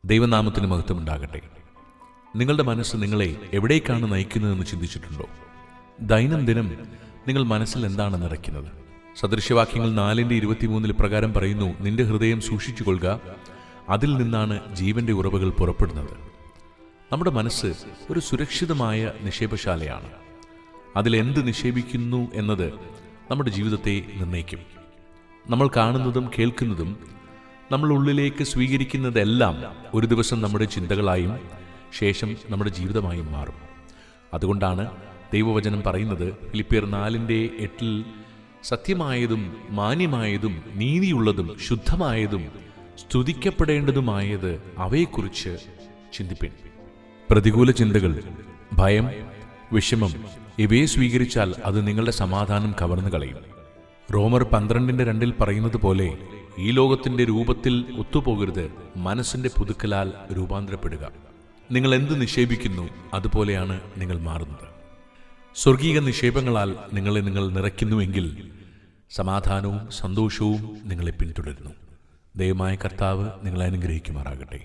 ദൈവനാമത്തിന് മഹത്വമുണ്ടാകട്ടെ. നിങ്ങളുടെ മനസ്സ് നിങ്ങളെ എവിടേക്കാണ് നയിക്കുന്നതെന്ന് ചിന്തിച്ചിട്ടുണ്ടോ? ദൈനംദിനം നിങ്ങൾ മനസ്സിൽ എന്താണ് നിറയ്ക്കുന്നത്? സദൃശ്യവാക്യങ്ങൾ 4:23 പ്രകാരം പറയുന്നു, നിന്റെ ഹൃദയം സൂക്ഷിച്ചുകൊള്ളുക, അതിൽ നിന്നാണ് ജീവന്റെ ഉറവുകൾ പുറപ്പെടുന്നത്. നമ്മുടെ മനസ്സ് ഒരു സുരക്ഷിതമായ നിക്ഷേപശാലയാണ്. അതിലെന്ത് നിക്ഷേപിക്കുന്നു എന്നത് നമ്മുടെ ജീവിതത്തെ നിർണ്ണയിക്കും. നമ്മൾ കാണുന്നതും കേൾക്കുന്നതും നമ്മൾ ഉള്ളിലേക്ക് സ്വീകരിക്കുന്നതെല്ലാം ഒരു ദിവസം നമ്മുടെ ചിന്തകളായും ശേഷം നമ്മുടെ ജീവിതമായും മാറും. അതുകൊണ്ടാണ് ദൈവവചനം പറയുന്നത്, ഫിലിപ്പിയർ 4:8 സത്യമായതും മാന്യമായതും നീതിയുള്ളതും ശുദ്ധമായതും സ്തുതിക്കപ്പെടേണ്ടതുമായത് അവയെക്കുറിച്ച് ചിന്തിപ്പിൻ. പ്രതികൂല ചിന്തകൾ, ഭയം, വിഷമം ഇവയെ സ്വീകരിച്ചാൽ അത് നിങ്ങളുടെ സമാധാനം കവർന്നു കളയും. റോമർ 12:2 പറയുന്നത് പോലെ, ഈ ലോകത്തിന്റെ രൂപത്തിൽ ഒത്തുപോകരുത്, മനസ്സിന്റെ പുതുക്കലാൽ രൂപാന്തരപ്പെടുക. നിങ്ങൾ എന്ത് നിക്ഷേപിക്കുന്നു അതുപോലെയാണ് നിങ്ങൾ മാറുന്നത്. സ്വർഗീയ നിക്ഷേപങ്ങളാൽ നിങ്ങൾ നിറയ്ക്കുന്നുവെങ്കിൽ സമാധാനവും സന്തോഷവും നിങ്ങളെ പിന്തുടരുന്നു. ദൈവമായ കർത്താവ് നിങ്ങളെ അനുഗ്രഹിക്കുമാറാകട്ടെ.